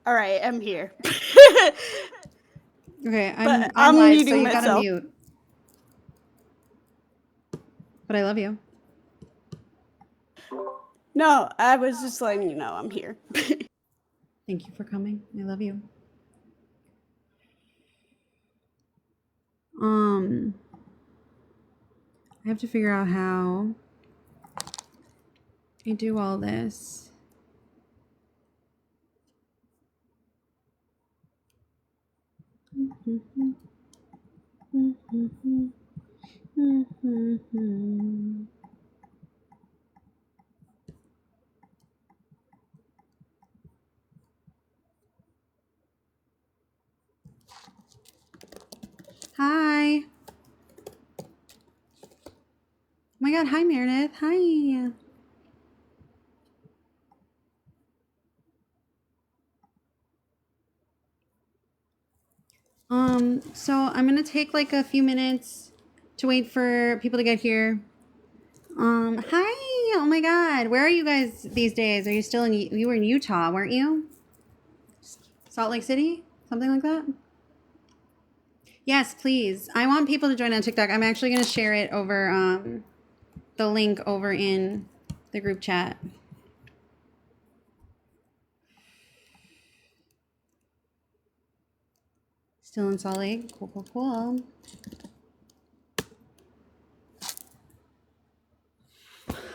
All right, I'm here. Okay, But I'm live, so muting you gotta myself. mute. But I love you. No, I was just letting you know I'm here. Thank you for coming. I love you. I have to figure out how I do all this. Hi. Oh my god, hi Meredith. Hi. So I'm gonna take like a few minutes to wait for people to get here. Hi. Oh my god. Where are you guys these days? Are you still you were in Utah, weren't you? Salt Lake City? Something like that? Yes, please. I want people to join on TikTok. I'm actually gonna share it over the link over in the group chat. Still in Salt Lake. Cool, cool, cool.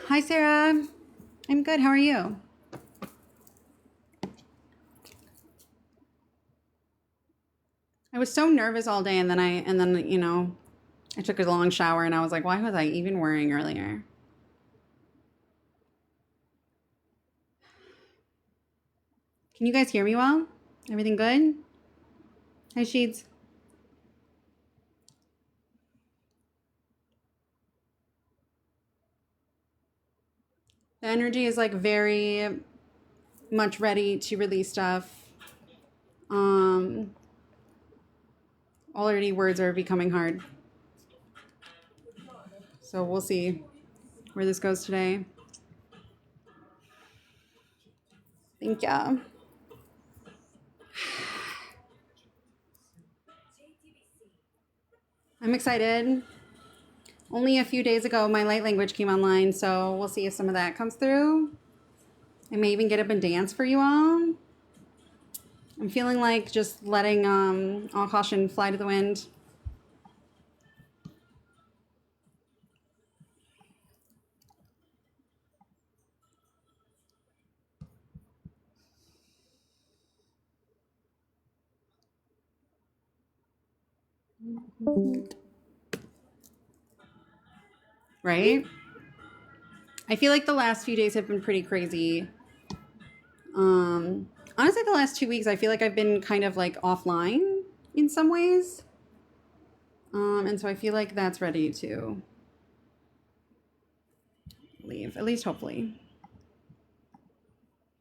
Hi, Sarah. I'm good. How are you? I was so nervous all day, and then I took a long shower, and I was like, why was I even worrying earlier? Can you guys hear me well? Everything good? Hi, Sheets. The energy is like very much ready to release stuff. Already words are becoming hard. So we'll see where this goes today. Thank you. I'm excited. Only a few days ago, my light language came online, so we'll see if some of that comes through. I may even get up and dance for you all. I'm feeling like just letting all caution fly to the wind. Right? I feel like the last few days have been pretty crazy. Honestly, the last 2 weeks, I feel like I've been kind of like offline in some ways. And so I feel like that's ready to leave, at least hopefully.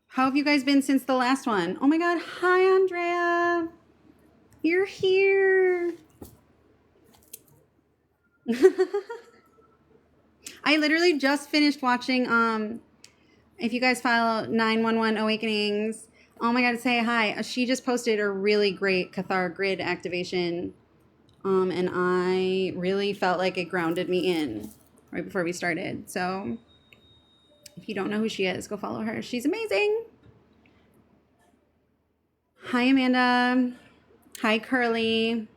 How have you guys been since the last one? Oh my god, hi Andrea. You're here. I literally just finished watching if you guys follow 911 Awakenings, oh my god, say hi. She just posted a really great Cathar grid activation. And I really felt like it grounded me in right before we started. So if you don't know who she is, go follow her. She's amazing. Hi, Amanda. Hi, Curly.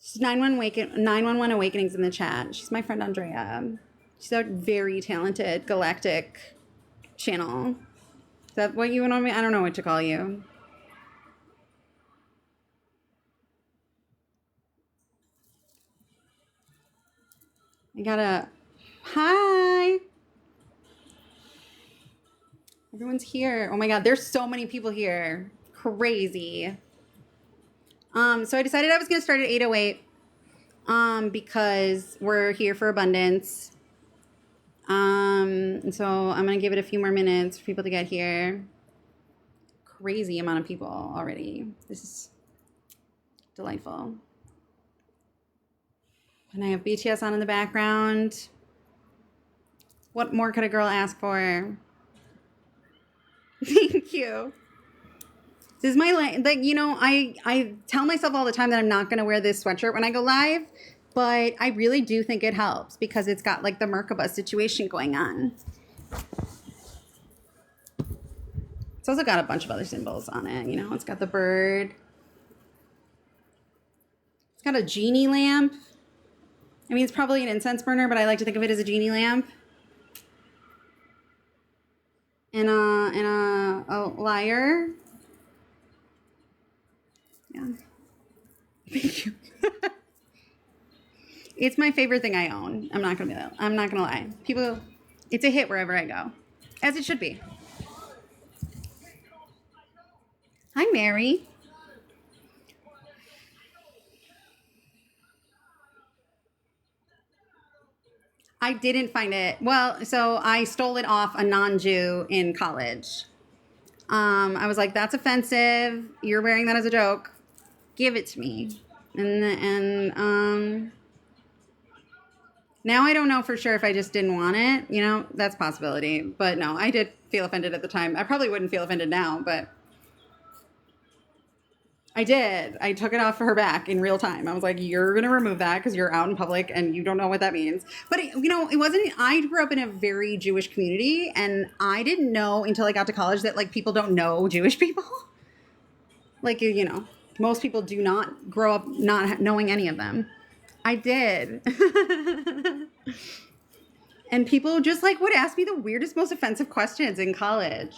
She's 911 Awakenings in the chat. She's my friend Andrea. She's a very talented galactic channel. Is that what you want me? I don't know what to call you. I gotta. Hi. Everyone's here. Oh my god, there's so many people here. Crazy. So I decided I was gonna start at 8:08. Because we're here for abundance. And so I'm gonna give it a few more minutes for people to get here. Crazy amount of people already. This is delightful. And I have BTS on in the background. What more could a girl ask for? Thank you. This is my, like, you know, I tell myself all the time that I'm not going to wear this sweatshirt when I go live, but I really do think it helps because it's got like the Merkaba situation going on. It's also got a bunch of other symbols on it. You know, it's got the bird. It's got a genie lamp. I mean, it's probably an incense burner, but I like to think of it as a genie lamp. And a lyre. Yeah. Thank you. It's my favorite thing I own. I'm not gonna lie. People, it's a hit wherever I go, as it should be. Hi, Mary. I didn't find it. Well, so I stole it off a non-Jew in college. I was like, that's offensive. You're wearing that as a joke. Give it to me. And now I don't know for sure if I just didn't want it. You know, that's a possibility. But no, I did feel offended at the time. I probably wouldn't feel offended now, but I did. I took it off for her back in real time. I was like, you're going to remove that because you're out in public and you don't know what that means. But, you know, it wasn't, I grew up in a very Jewish community and I didn't know until I got to college that, like, people don't know Jewish people. Like, you know, most people do not grow up not knowing any of them. I did. And people just, like, would ask me the weirdest, most offensive questions in college.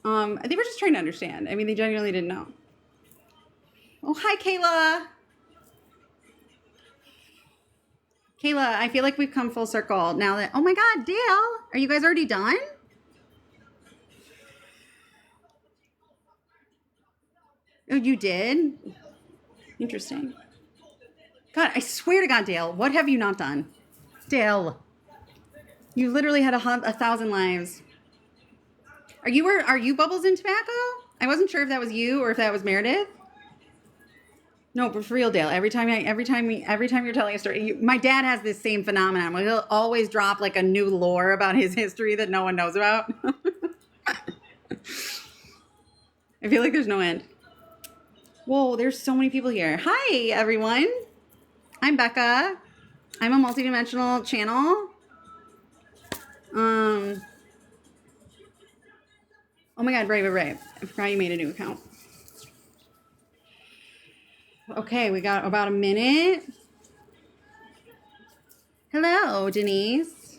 They were just trying to understand. I mean, they genuinely didn't know. Oh, hi, Kayla. Kayla, I feel like we've come full circle now that, oh my God, Dale, are you guys already done? Oh, you did? Interesting. God, I swear to God, Dale, what have you not done? Dale, you literally had 1,000 lives. Are you Bubbles in Tobacco? I wasn't sure if that was you or if that was Meredith. No, but for real, Dale. Every time you're telling a story, my dad has this same phenomenon where he'll always drop like a new lore about his history that no one knows about. I feel like there's no end. Whoa, there's so many people here. Hi, everyone. I'm Becca. I'm a multidimensional channel. Oh my God, right. I forgot you made a new account. Okay, we got about a minute. Hello, Denise.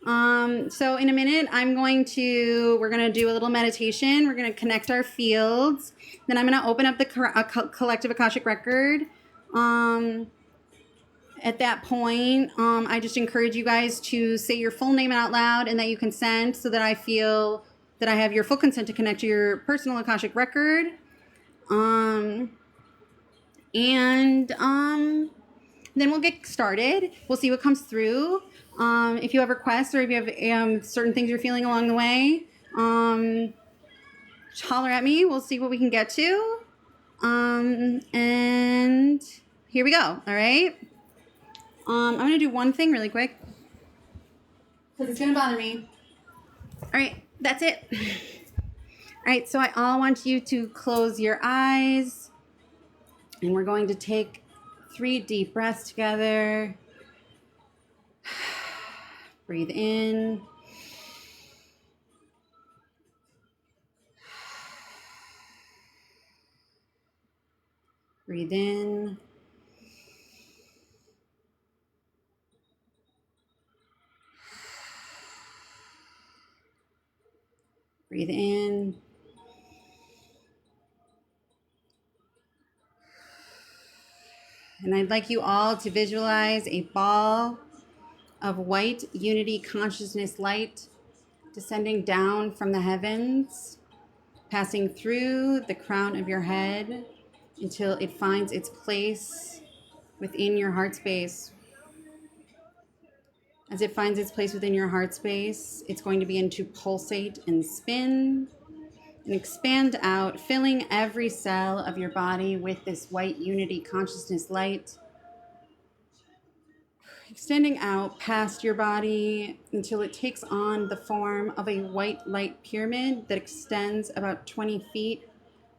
So in a minute, we're going to do a little meditation. We're going to connect our fields. Then I'm going to open up the collective Akashic record. At that point, I just encourage you guys to say your full name out loud and that you consent so that I feel that I have your full consent to connect to your personal Akashic record. Then we'll get started. We'll see what comes through. If you have requests or if you have certain things you're feeling along the way, holler at me. We'll see what we can get to. And here we go. All right. I'm going to do one thing really quick because it's going to bother me. All right. That's it. All right. So I want you to close your eyes and we're going to take 3 deep breaths together. Breathe in. Breathe in. Breathe in. And I'd like you all to visualize a ball of white unity consciousness light descending down from the heavens, passing through the crown of your head until it finds its place within your heart space. As it finds its place within your heart space, it's going to begin to pulsate and spin and expand out, filling every cell of your body with this white unity consciousness light. extending out past your body until it takes on the form of a white light pyramid that extends about 20 feet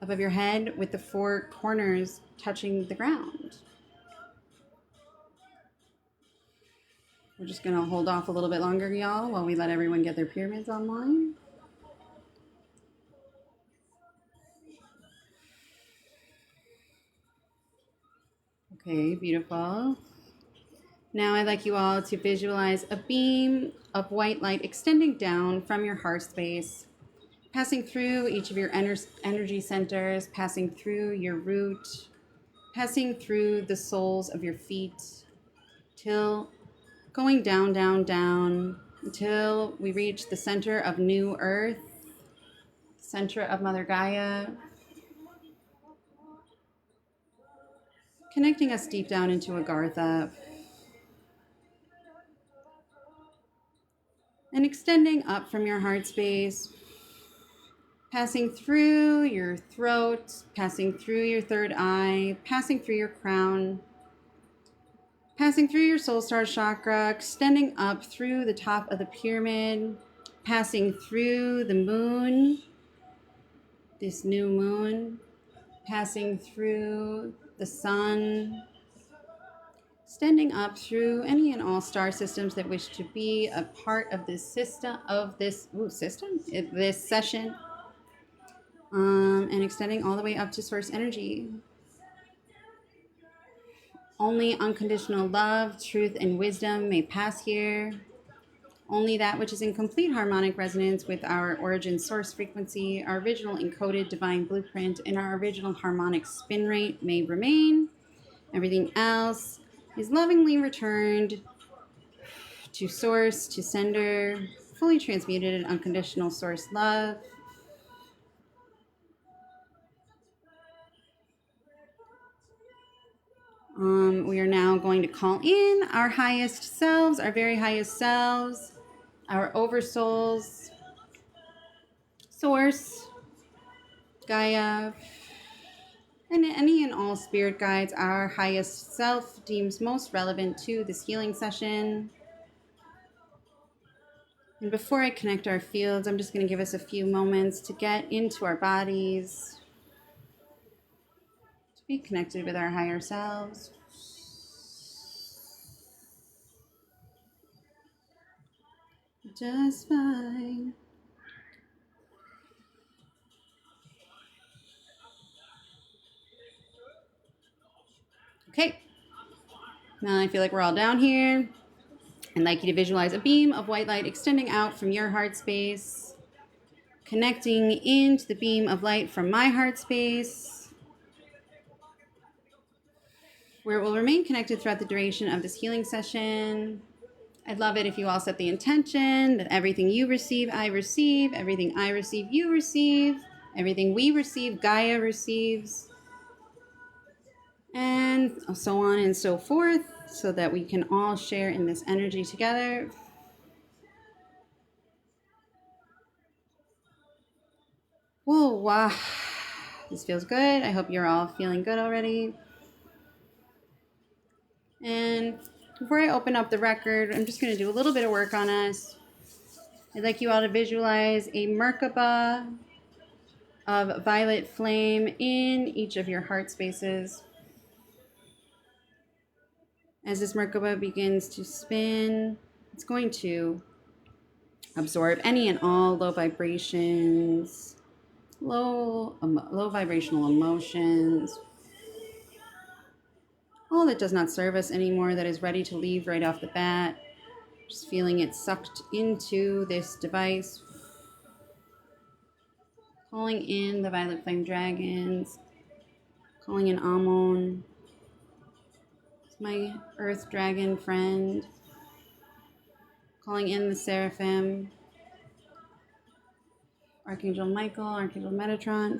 above your head with the four corners touching the ground. We're just going to hold off a little bit longer, y'all, while we let everyone get their pyramids online. Okay, beautiful. Now I'd like you all to visualize a beam of white light extending down from your heart space, passing through each of your energy centers, passing through your root, passing through the soles of your feet, till going down, down, down, until we reach the center of New Earth, center of Mother Gaia, connecting us deep down into Agartha, and extending up from your heart space, passing through your throat, passing through your third eye, passing through your crown, passing through your soul star chakra, extending up through the top of the pyramid, passing through the moon, this new moon, passing through the sun, extending up through any and all star systems that wish to be a part of this system, this session, and extending all the way up to source energy. Only unconditional love, truth, and wisdom may pass here. Only that which is in complete harmonic resonance with our origin source frequency, our original encoded divine blueprint, and our original harmonic spin rate may remain. Everything else is lovingly returned to source, to sender, fully transmuted in unconditional source love. We are now going to call in our highest selves, our very highest selves, our oversouls, source, Gaia, and any and all spirit guides our highest self deems most relevant to this healing session. And before I connect our fields, I'm just going to give us a few moments to get into our bodies, to be connected with our higher selves. Just fine. Okay. Now I feel like we're all down here. I'd like you to visualize a beam of white light extending out from your heart space, connecting into the beam of light from my heart space, where it will remain connected throughout the duration of this healing session. I'd love it if you all set the intention that everything you receive, I receive, everything I receive, you receive, everything we receive, Gaia receives, and so on and so forth, so that we can all share in this energy together. Whoa, wow. This feels good. I hope you're all feeling good already. And before I open up the record, I'm just going to do a little bit of work on us. I'd like you all to visualize a Merkaba of violet flame in each of your heart spaces. As this Merkaba begins to spin, it's going to absorb any and all low vibrations, low vibrational emotions, all that does not serve us anymore, that is ready to leave right off the bat. Just feeling it sucked into this device. Calling in the violet flame dragons, calling in Amon, my earth dragon friend, calling in the seraphim, Archangel Michael, Archangel Metatron,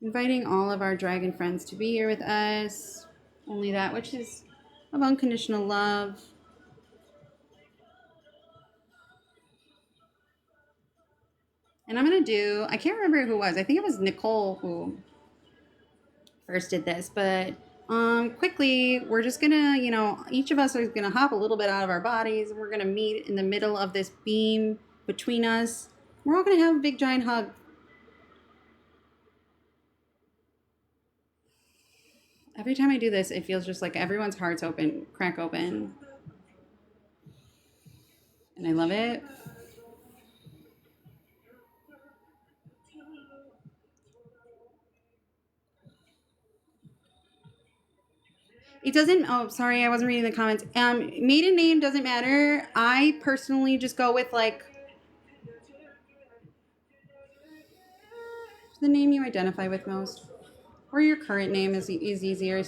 inviting all of our dragon friends to be here with us. Only that which is of unconditional love. And I'm going to do, I can't remember who it was. I think it was Nicole who first did this, but Quickly, we're just gonna, each of us is gonna hop a little bit out of our bodies. We're gonna meet in the middle of this beam between us. We're all gonna have a big giant hug. Every time I do this, it feels just like everyone's hearts crack open. And I love it. It doesn't, oh, sorry, I wasn't reading the comments. Maiden name doesn't matter. I personally just go with like the name you identify with most. Or your current name is easier.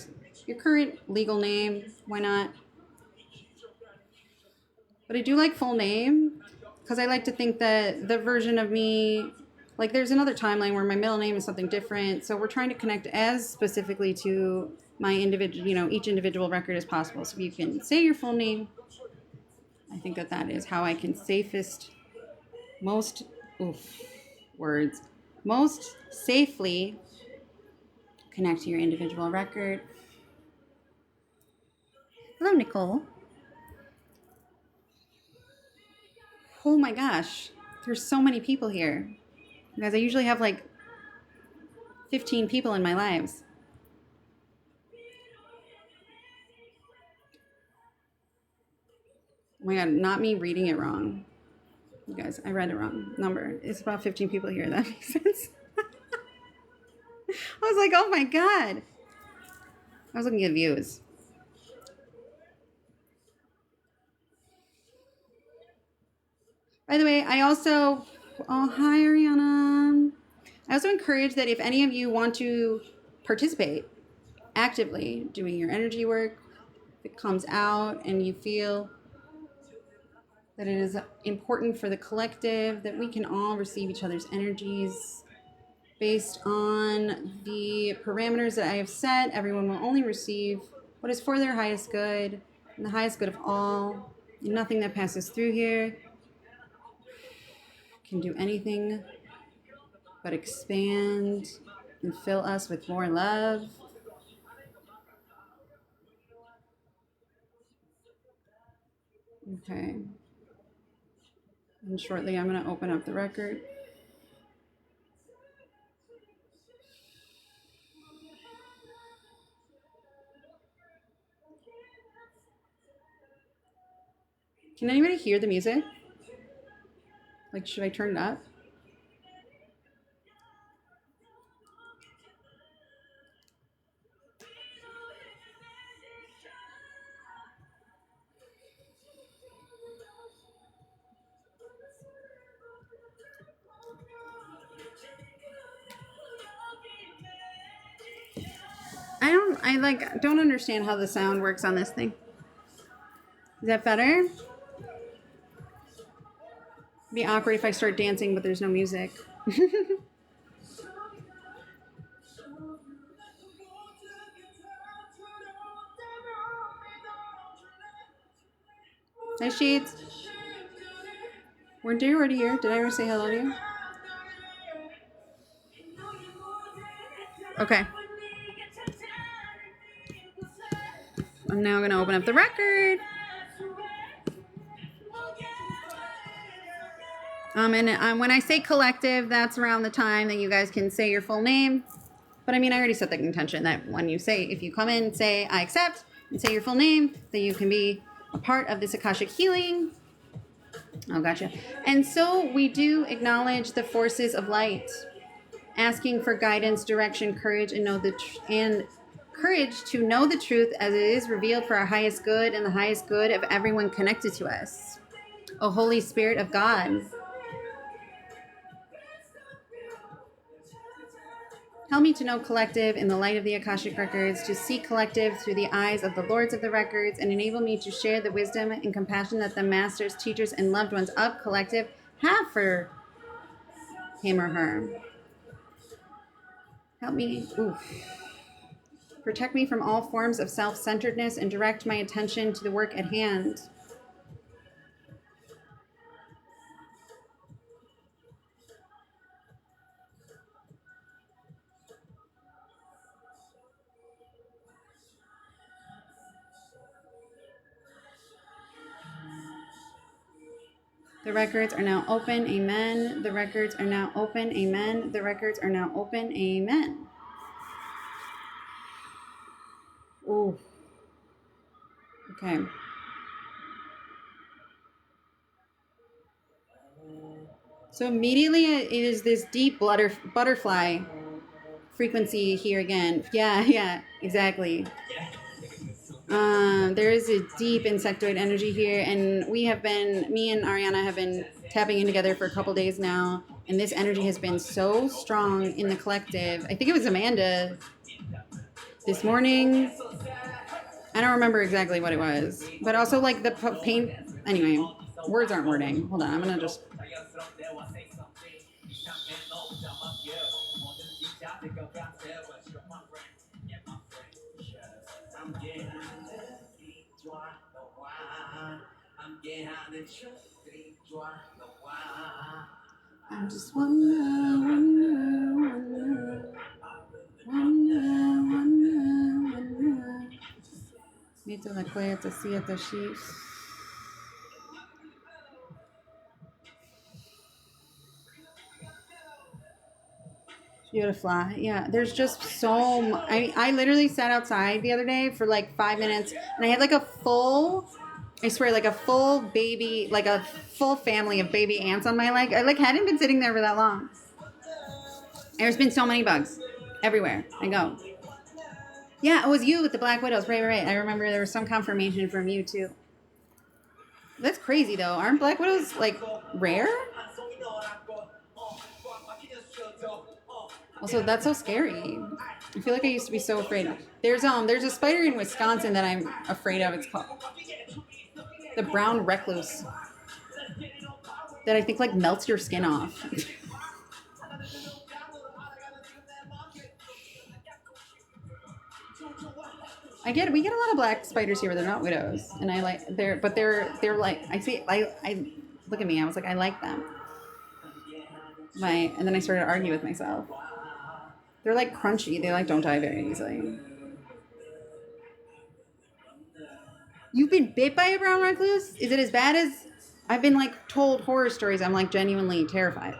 Your current legal name, why not? But I do like full name because I like to think that the version of me, like there's another timeline where my middle name is something different. So we're trying to connect as specifically to my individual, each individual record as possible. So if you can say your full name, I think that is how I can most safely connect to your individual record. Hello, Nicole. Oh my gosh, there's so many people here. Guys, I usually have like 15 people in my lives. Oh my God, not me reading it wrong. You guys, I read the wrong number. It's about 15 people here. That makes sense. I was like, oh my God. I was looking at views. By the way, oh, hi, Ariana. I also encourage that if any of you want to participate actively doing your energy work, if it comes out and you feel that it is important for the collective, that we can all receive each other's energies based on the parameters that I have set. Everyone will only receive what is for their highest good and the highest good of all. And nothing that passes through here can do anything but expand and fill us with more love. Okay. And shortly I'm going to open up the record. Can anybody hear the music? Like, should I turn it up? I don't understand how the sound works on this thing. Is that better? It'd be awkward if I start dancing but there's no music. Hi, Sheets. Weren't you already here? Did I ever say hello to you? Okay. I'm now going to open up the record. And when I say collective, that's around the time that you guys can say your full name. But I mean, I already set the intention that when you say, if you come in, say, I accept, and say your full name, that you can be a part of this Akashic healing. Oh, gotcha. And so we do acknowledge the forces of light, asking for guidance, direction, courage, and courage to know the truth as it is revealed for our highest good and the highest good of everyone connected to us. O Holy Spirit of God, help me to know collective in the light of the Akashic Records, to see collective through the eyes of the Lords of the Records, and enable me to share the wisdom and compassion that the masters, teachers, and loved ones of collective have for him or her. Help me, protect me from all forms of self-centeredness and direct my attention to the work at hand. The records are now open. Amen. The records are now open. Amen. The records are now open. Amen. Ooh. Okay. So immediately it is this deep butterfly frequency here again. Yeah, exactly. There is a deep insectoid energy here, and me and Ariana have been tapping in together for a couple days now, and this energy has been so strong in the collective. I think it was Amanda this morning. I don't remember exactly what it was, but also like the pain. Anyway, words aren't wording. Hold on, I'm gonna just. I just wonder. Meto la cueta, siete sheets. Beautiful. Yeah, there's just so much. I literally sat outside the other day for like 5 minutes, and I had like a full, I swear, like a full baby, like a full family of baby ants on my leg. I like hadn't been sitting there for that long. There's been so many bugs everywhere I go. Yeah, it was you with the black widows. Right. I remember there was some confirmation from you too. That's crazy though. Aren't black widows like rare? Also, that's so scary. I feel like I used to be so afraid. There's a spider in Wisconsin that I'm afraid of. It's called the brown recluse. That I think like melts your skin off. We get a lot of black spiders here. They're not widows, and they're like I look at me. I was like I like them. And then I started to argue with myself. They're like crunchy. They like don't die very easily. You've been bit by a brown recluse? Is it as bad as I've been like told horror stories? I'm like genuinely terrified.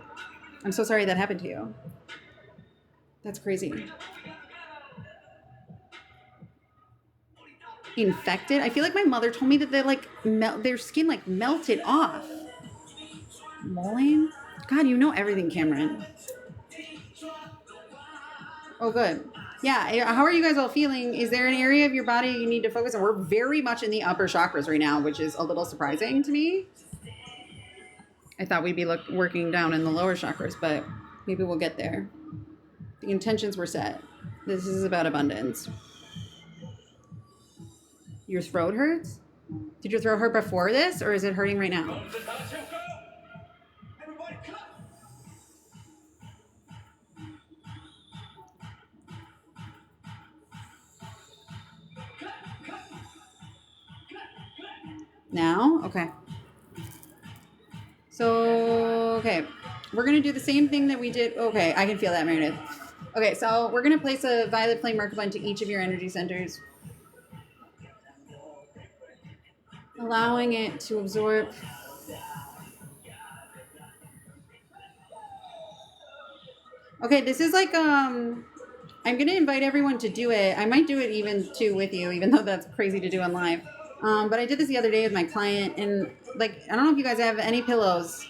I'm so sorry that happened to you. That's crazy. Infected? I feel like my mother told me that they like their skin like melted off. Mulling? God, you know everything, Cameron. Oh, good. Yeah. How are you guys all feeling? Is there an area of your body you need to focus on? We're very much in the upper chakras right now, which is a little surprising to me. I thought we'd be working down in the lower chakras, but maybe we'll get there. The intentions were set. This is about abundance. Your throat hurts? Did your throat hurt before this, or is it hurting right now? Now? Okay. So, okay. We're going to do the same thing that we did. Okay, I can feel that, Meredith. Okay, so we're going to place a violet flame Merkaba into each of your energy centers. Allowing it to absorb. Okay, this is like, I'm going to invite everyone to do it. I might do it even too with you, even though that's crazy to do on live. But I did this the other day with my client, and like, I don't know if you guys have any pillows,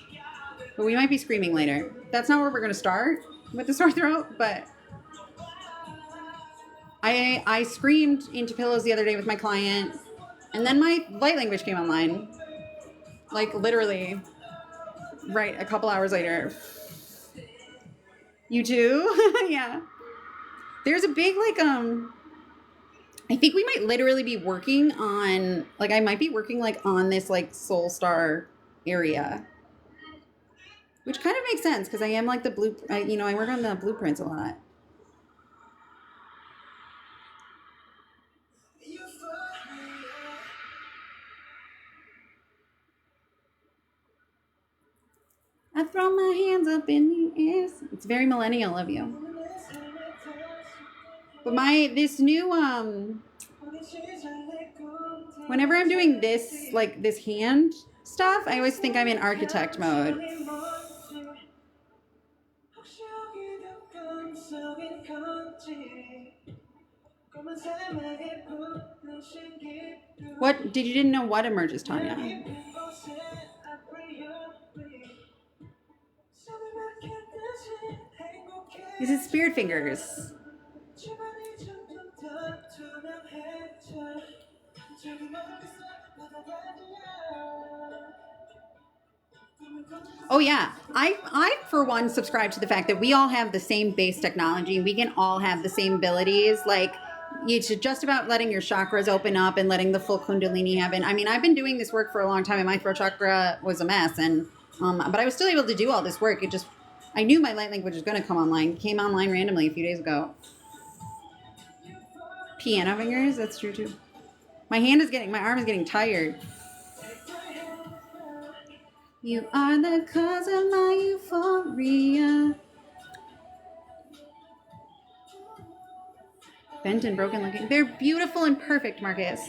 but we might be screaming later. That's not where we're going to start with the sore throat, but I screamed into pillows the other day with my client, and then my light language came online. Like, literally, right a couple hours later. You too? Yeah. There's a big, like, I think we might literally be working on, like, I might be working, like, on this, like, soul star area. Which kind of makes sense, because I am, like, I work on the blueprints a lot. I throw my hands up in the air. It's very millennial of you. But this new, whenever I'm doing this, like this hand, stuff, I always think I'm in architect mode. What did you didn't know what emerges, Tanya? This is spirit fingers. Oh yeah, I for one subscribe to the fact that we all have the same base technology. We can all have the same abilities. Like it's just about letting your chakras open up and letting the full kundalini happen. I mean, I've been doing this work for a long time, and my throat chakra was a mess, and but I was still able to do all this work. It just I knew my light language was going to come online. Came online randomly a few days ago. Piano fingers, that's true too. My arm is getting tired. You are the cause of my euphoria. Bent and broken looking. They're beautiful and perfect, Marcus.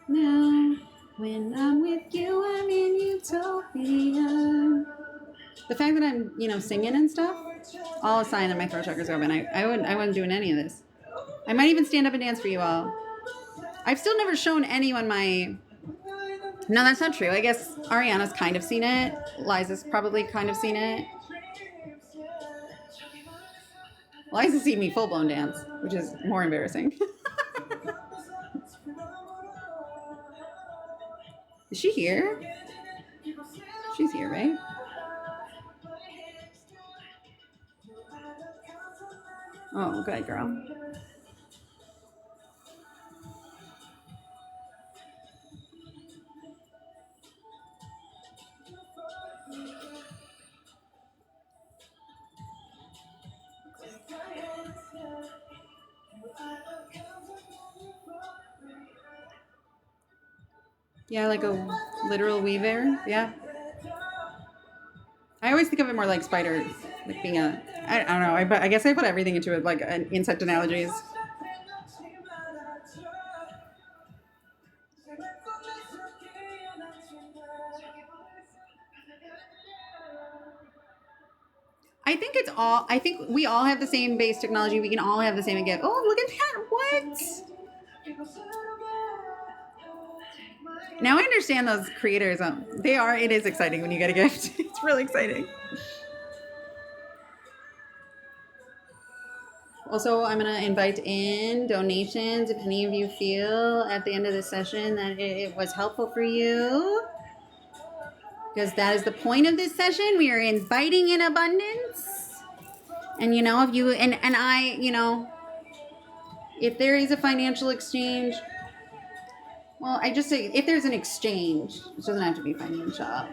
Now, when I'm with you, I'm in utopia. The fact that I'm, singing and stuff, all a sign that my throat chakra's open. I wasn't doing any of this. I might even stand up and dance for you all. I've still never shown anyone my... No, that's not true. I guess Ariana's kind of seen it. Liza's probably kind of seen it. Liza's seen me full-blown dance, which is more embarrassing. Is she here? She's here, right? Oh, good girl. Yeah, like a literal weaver. Yeah. I always think of it more like spider, like being a... I don't know. I guess I put everything into it, like insect analogies. I think we all have the same base technology. We can all have the same gift. Oh, look at that. What? Now I understand those creators. It is exciting when you get a gift. It's really exciting. Also, I'm going to invite in donations if any of you feel at the end of the session that it was helpful for you. Because that is the point of this session. We are inviting in abundance. And, if you, and I, if there is a financial exchange, well, I just say if there's an exchange, it doesn't have to be financial.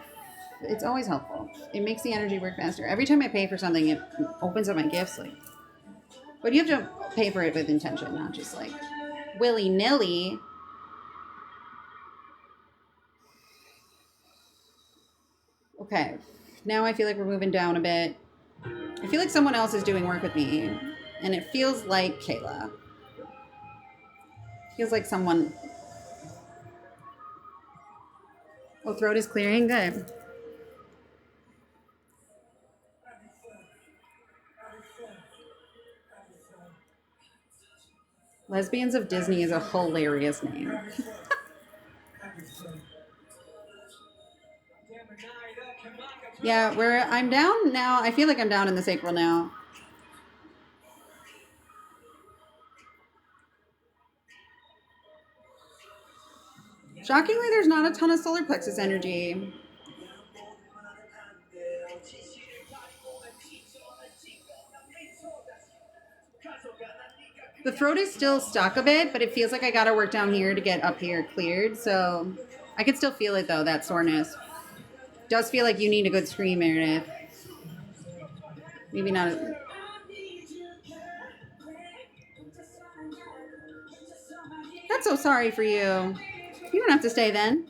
It's always helpful. It makes the energy work faster. Every time I pay for something, it opens up my gifts. But you have to pay for it with intention, not just willy-nilly. Okay, now I feel like we're moving down a bit. I feel like someone else is doing work with me, and it feels like Kayla. Feels like someone... Oh, throat is clearing? Good. Lesbians of Disney is a hilarious name. Yeah, I'm down now. I feel like I'm down in the sacral now. Shockingly, there's not a ton of solar plexus energy. The throat is still stuck a bit, but it feels like I gotta work down here to get up here cleared. So I can still feel it though, that soreness. Does feel like you need a good scream, Meredith. Maybe not. That's so sorry for you. You don't have to stay then.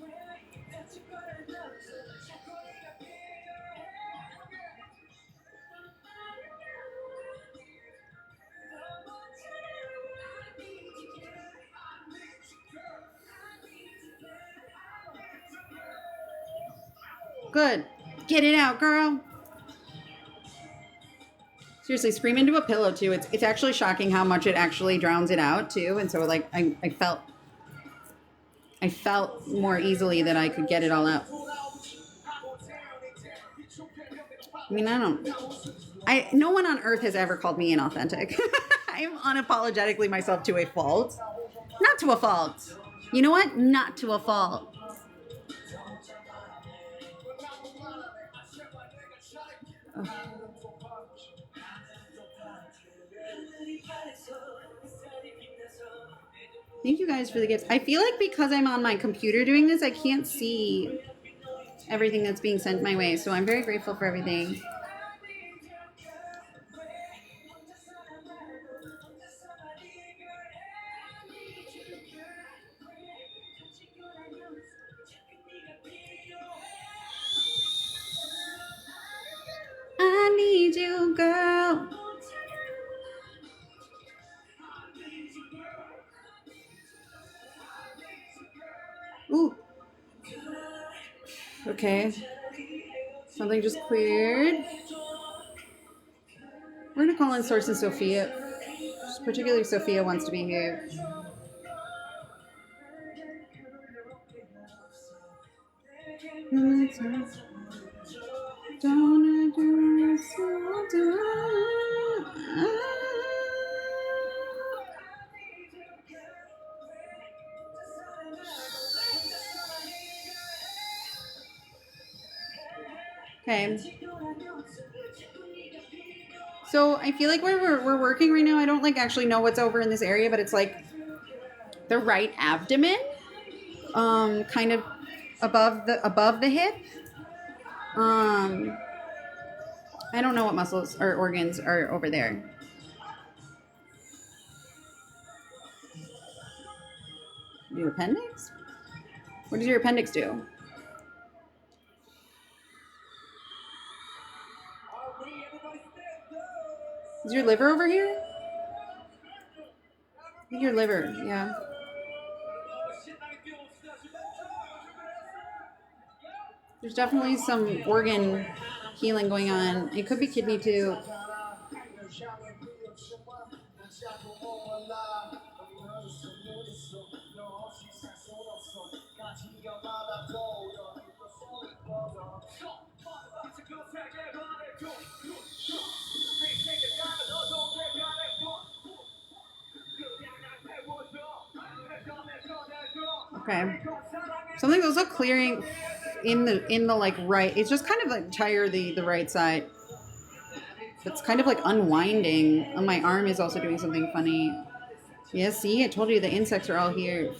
Good. Get it out, girl. Seriously, scream into a pillow too. It's actually shocking how much it actually drowns it out too. And so like I felt more easily that I could get it all out. I mean, no one on earth has ever called me inauthentic. I am unapologetically myself to a fault. Not to a fault. You know what? Not to a fault. Ugh. Thank you guys for the gifts. I feel like because I'm on my computer doing this, I can't see everything that's being sent my way. So I'm very grateful for everything. I need you, girl. Ooh. Okay. Something just cleared. We're gonna call in Source and Sophia. Particularly Sophia wants to be here. Okay. So I feel like we're working right now. I don't like actually know what's over in this area, but it's like the right abdomen, kind of above the hip. I don't know what muscles or organs are over there. Your appendix? What does your appendix do? Is your liver over here? I think your liver, yeah. There's definitely some organ healing going on. It could be kidney too. Okay. Something's also clearing in the like right. It's just kind of like entire the right side. It's kind of like unwinding. And my arm is also doing something funny. Yeah, see, I told you the insects are all here.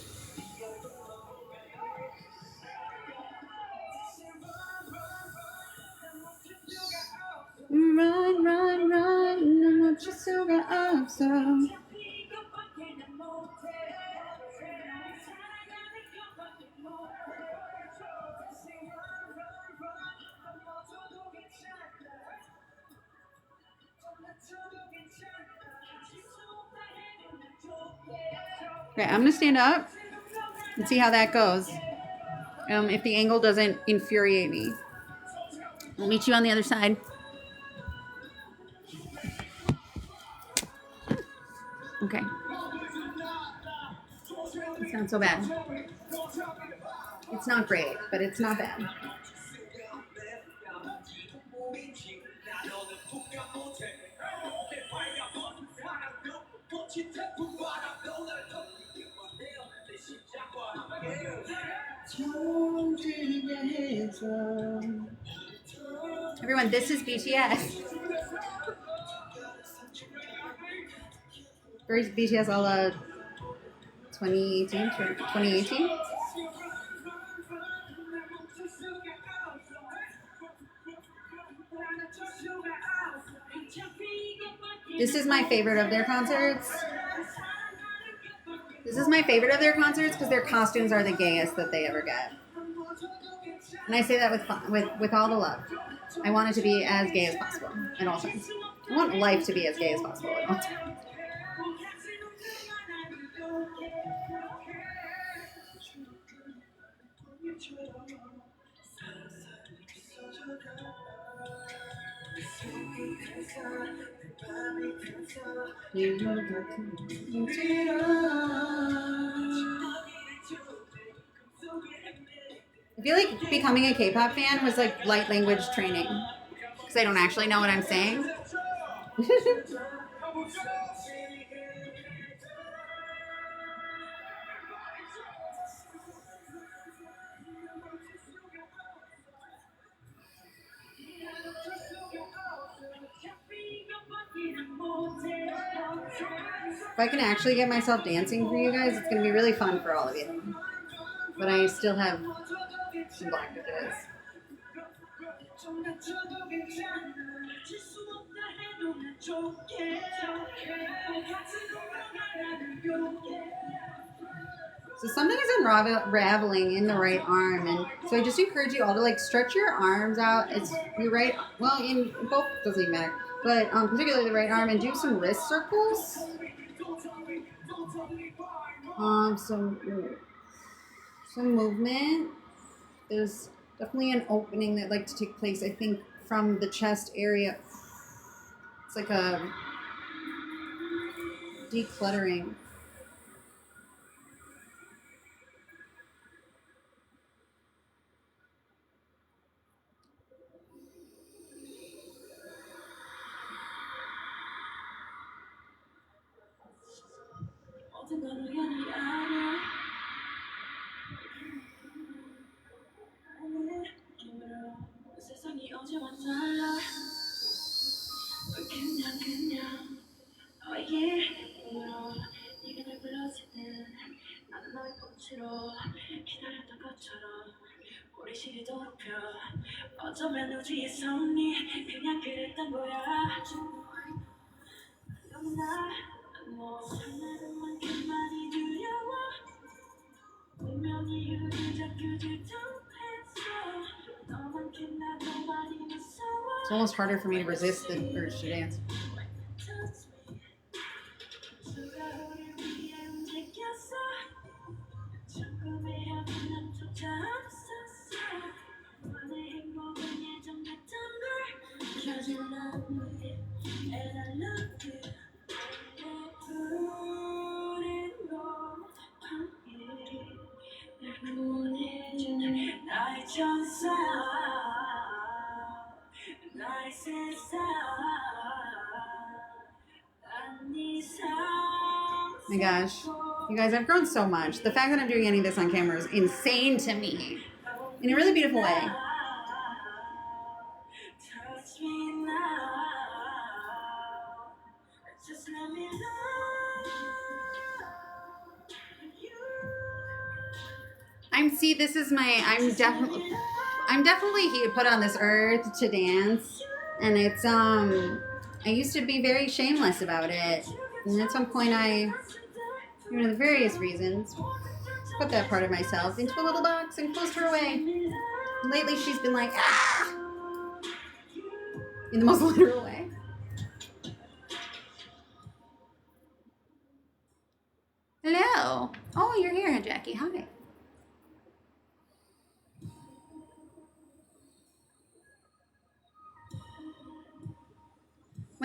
Run, run, run, not just so up so. Okay, I'm gonna stand up and see how that goes. If the angle doesn't infuriate me. I'll meet you on the other side. Okay. It's not so bad. It's not great, but it's not bad. Everyone, this is BTS. First BTS all 2018. This is my favorite of their concerts. This is my favorite of their concerts because their costumes are the gayest that they ever get. And I say that with all the love. I want it to be as gay as possible at all times. I want life to be as gay as possible at all times. I feel like becoming a K-pop fan was like light language training because I don't actually know what I'm saying. If I can actually get myself dancing for you guys, it's gonna be really fun for all of you. But I still have some black to do. So something is unraveling in the right arm, and so I just encourage you all to like stretch your arms out. It's your right, well, in both doesn't even matter, but particularly the right arm, and do some wrist circles. Some movement. There's definitely an opening that like to take place. I think from the chest area. It's like a decluttering. It's almost harder for me to resist the urge to dance. My gosh, you guys, I've grown so much. The fact that I'm doing any of this on camera is insane to me in a really beautiful way. I'm definitely put on this earth to dance, and it's I used to be very shameless about it, and at some point the various reasons, put that part of myself into a little box and closed her away. And lately she's been like, ah, in the most literal way. Hello. Oh, you're here, Jackie. Hi.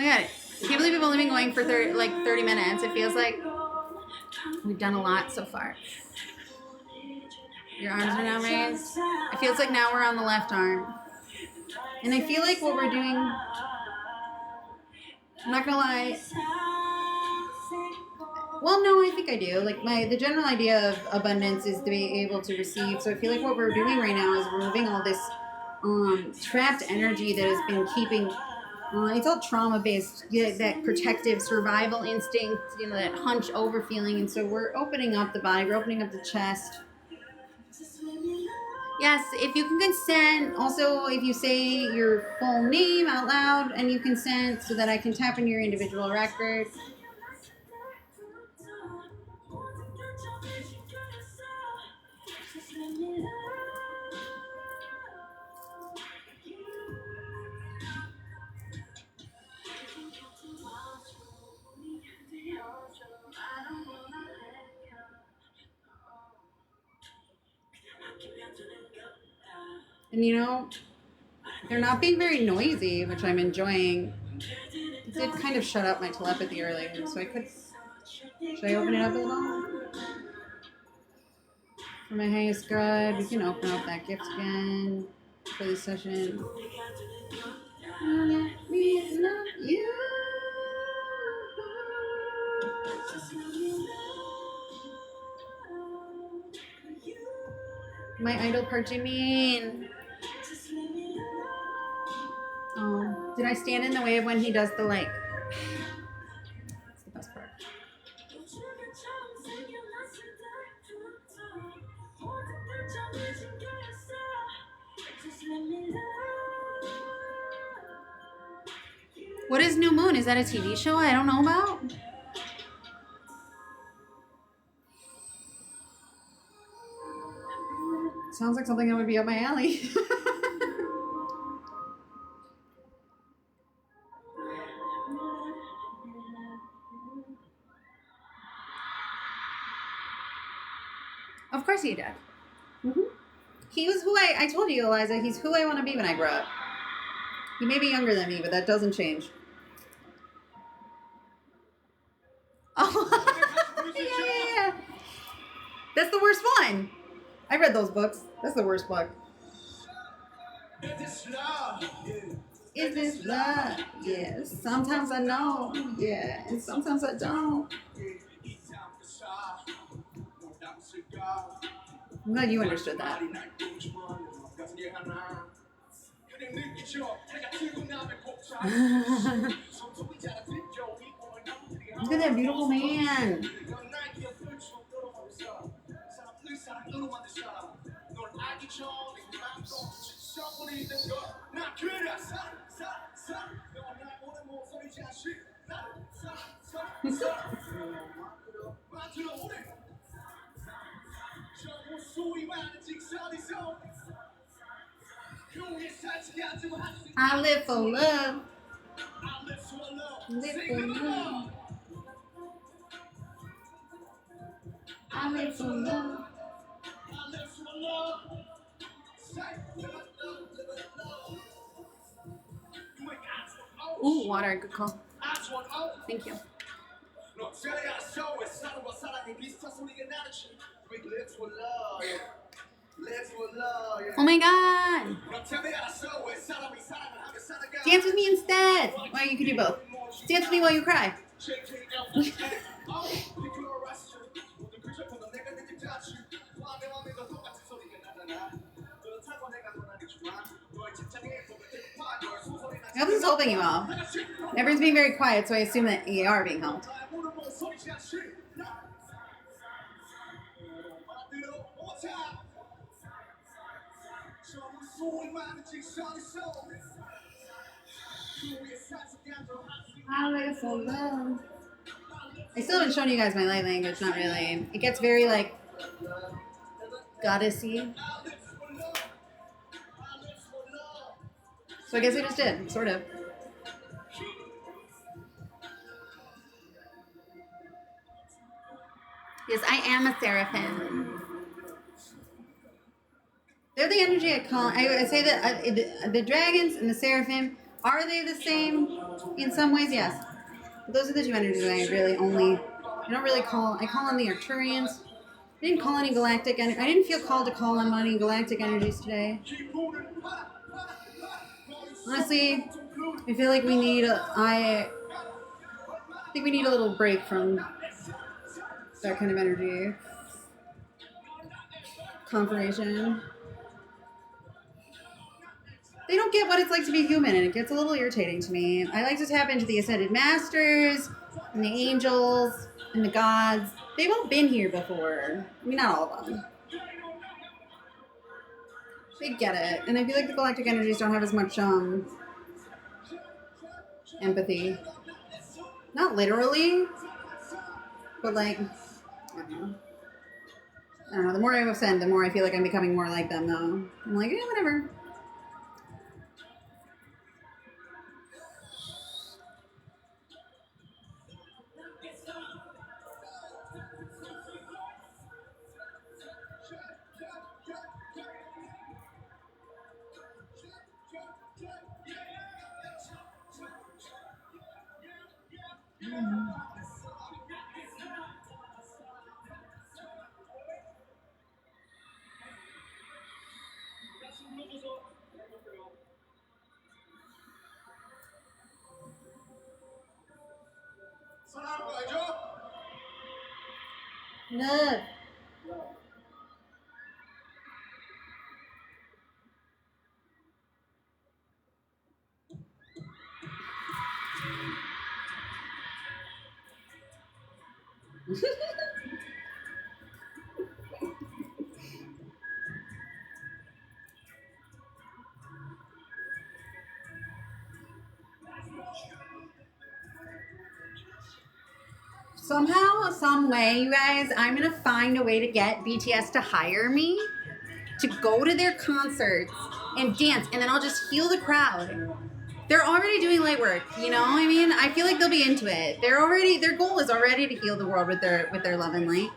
Oh my god, I can't believe we've only been going for 30 minutes. It feels like we've done a lot so far. Your arms are now raised. It feels like now we're on the left arm. And I feel like what we're doing, I'm not gonna lie. Well, no, I think I do. Like the general idea of abundance is to be able to receive. So I feel like what we're doing right now is removing all this trapped energy that has been keeping. It's all trauma-based, that protective survival instinct, that hunch over feeling. And so we're opening up the body, we're opening up the chest. Yes, if you can consent, also if you say your full name out loud and you consent so that I can tap into your individual record. And they're not being very noisy, which I'm enjoying. It did kind of shut up my telepathy earlier, so I could. Should I open it up a little? For my highest good, we can open up that gift again for this session. Let me love you. My idol part, Jimin. Oh, did I stand in the way of when he does the like? That's the best part. What is New Moon? Is that a TV show I don't know about? Sounds like something that would be up my alley. Of course he did. Mm-hmm. He was who I told you, Eliza, he's who I want to be when I grow up. He may be younger than me, but that doesn't change. Oh, yeah. That's the worst one. I read those books. That's the worst book. Is this love? Yes. Sometimes I know. Yeah. And sometimes I don't. I'm glad you understood that. Look at that beautiful man. I live for love. Live for love. I live for love. Ooh, water, good call. Thank you. Oh my god! Dance with me instead! Well, you can do both. Dance with me while you cry. I hope this is helping you all. Everyone's being very quiet, so I assume that you are being helped. I live for love. I still haven't shown you guys my light language, not really. It gets very like goddessy. So I guess I just did, sort of. Yes, I am a seraphim. They're the energy I call. I say that the dragons and the seraphim, are they the same? In some ways, yes. But those are the two energies that I really only, I don't really call, I call on the Arcturians. I didn't call any galactic, I didn't feel called to call on any galactic energies today. Honestly, I feel like we need, I think we need a little break from that kind of energy. Confirmation. They don't get what it's like to be human, and it gets a little irritating to me. I like to tap into the Ascended Masters, and the angels, and the gods. They've all been here before. I mean, not all of them. They get it. And I feel like the galactic energies don't have as much empathy. Not literally, but like, I don't know. The more I ascend, the more I feel like I'm becoming more like them, though. I'm like, yeah, whatever. No. Somehow, some way, you guys, I'm gonna find a way to get BTS to hire me to go to their concerts and dance, and then I'll just heal the crowd. They're already doing light work, you know? I mean, I feel like they'll be into it. Their goal is already to heal the world with their love and light.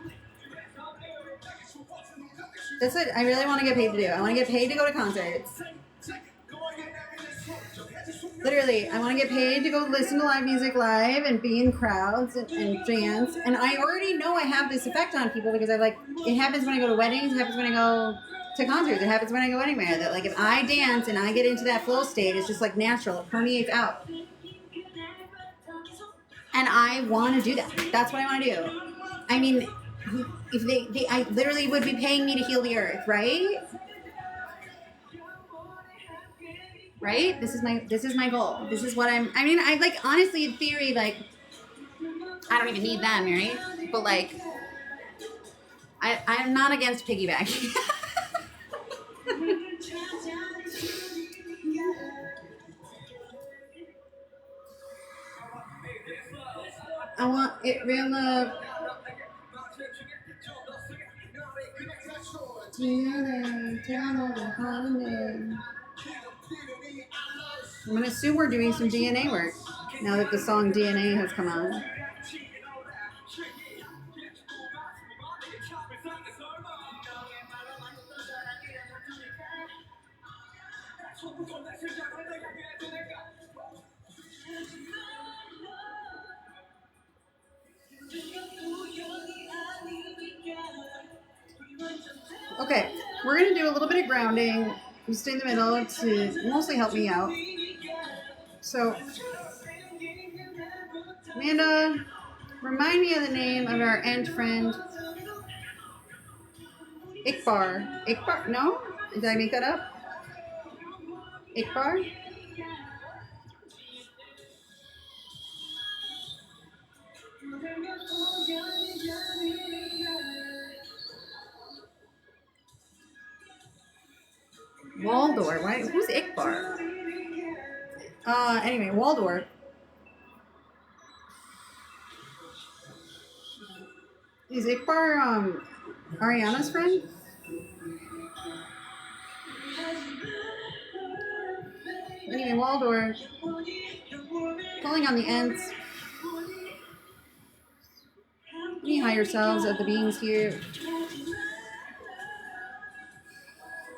That's what I really want to get paid to do. I want to get paid to go to concerts. Literally, I want to get paid to go listen to live music live and be in crowds and dance. And I already know I have this effect on people because it happens when I go to weddings, it happens when I go to concerts, it happens when I go anywhere. That like if I dance and I get into that flow state, it's just like natural, it permeates out. And I want to do that. That's what I want to do. I mean, if I literally would be paying me to heal the earth, right? Right? This is my goal. This is what I like honestly in theory, like I don't even need them, right? But like I'm not against piggybacking. I want it real love. I'm gonna assume we're doing some DNA work now that the song DNA has come on. Okay, we're gonna do a little bit of grounding. You stay in the middle to mostly help me out. So, Amanda, remind me of the name of our ant friend. Ikbar. Ikbar? No? Did I make that up? Ikbar? Waldor. Who's Ikbar? Anyway, Waldor. Is Ikbar Ariana's friend? Anyway, Waldor. Calling on the ants. Any higher selves of the beings here.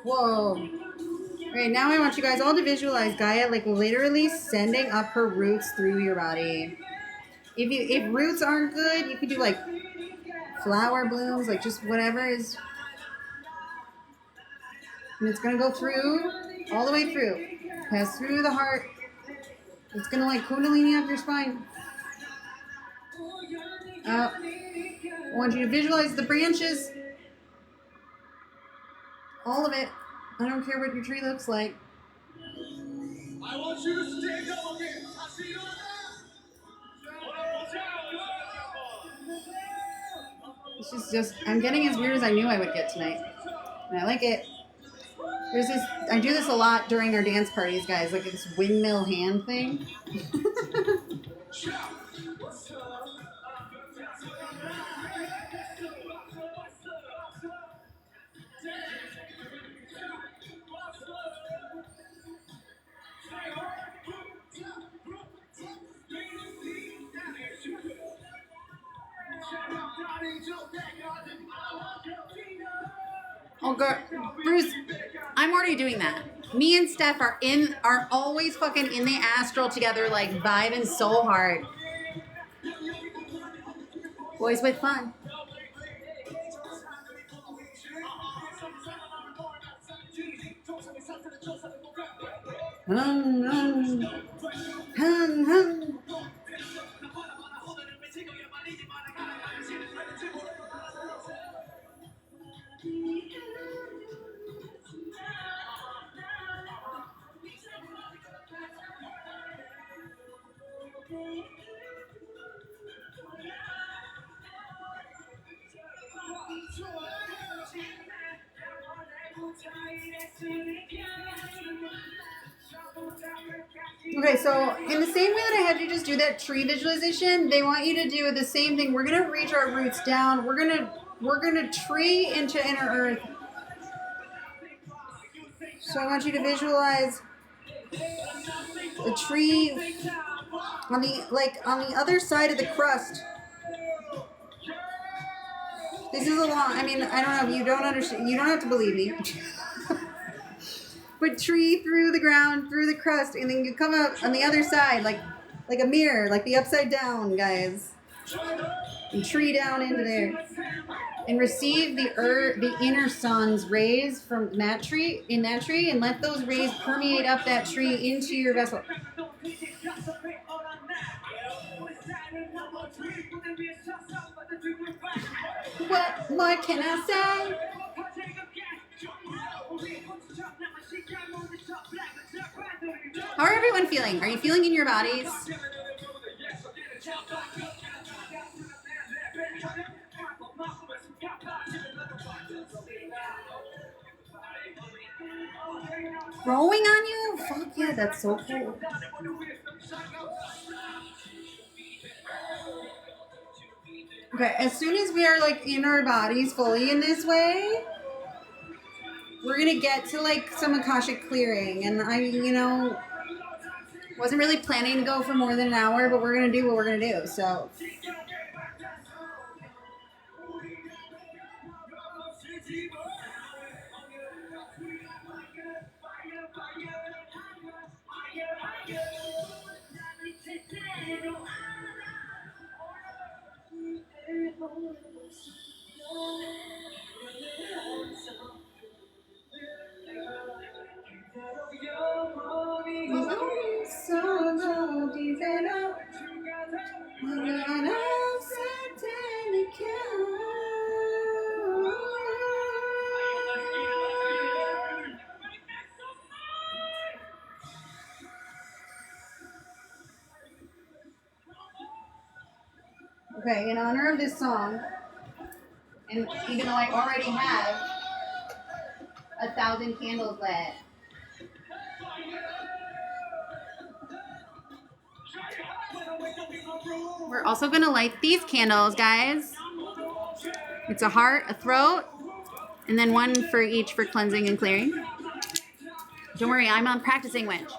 Whoa. Alright, now I want you guys all to visualize Gaia like literally sending up her roots through your body. If roots aren't good, you could do like flower blooms, like just whatever is. And it's gonna go through, all the way through. Pass through the heart. It's gonna like kundalini up your spine. I want you to visualize the branches. All of it. I don't care what your tree looks like. I want you to stand up again. I see you This is just, I'm getting as weird as I knew I would get tonight. And I like it. There's this, I do this a lot during our dance parties, guys, like this windmill hand thing. Oh, girl, Bruce, I'm already doing that. Me and Steph are always fucking in the astral together, like vibing so hard. Boys with fun. Hum, hum. Hum, hum. Okay, so in the same way that I had you just do that tree visualization, they want you to do the same thing. We're gonna reach our roots down. We're gonna tree into inner earth. So I want you to visualize a tree on the other side of the crust. This is a long. I mean, I don't know. You don't understand. You don't have to believe me. But tree through the ground, through the crust, and then you come up on the other side, like a mirror, like the upside down, guys. And tree down into there, and receive the inner sun's rays from that tree, and let those rays permeate up that tree into your vessel. What more can I say? How are everyone feeling? Are you feeling in your bodies? Growing on you? Fuck yeah, that's so cool. Okay, as soon as we are like in our bodies fully in this way, we're gonna get to like some Akashic clearing. And I wasn't really planning to go for more than an hour, but we're gonna do what we're gonna do. So okay, in honor of this song, and even though I already have 1,000 candles lit, we're also gonna light these candles, guys. It's a heart, a throat, and then one for each for cleansing and clearing. Don't worry, I'm a practicing witch.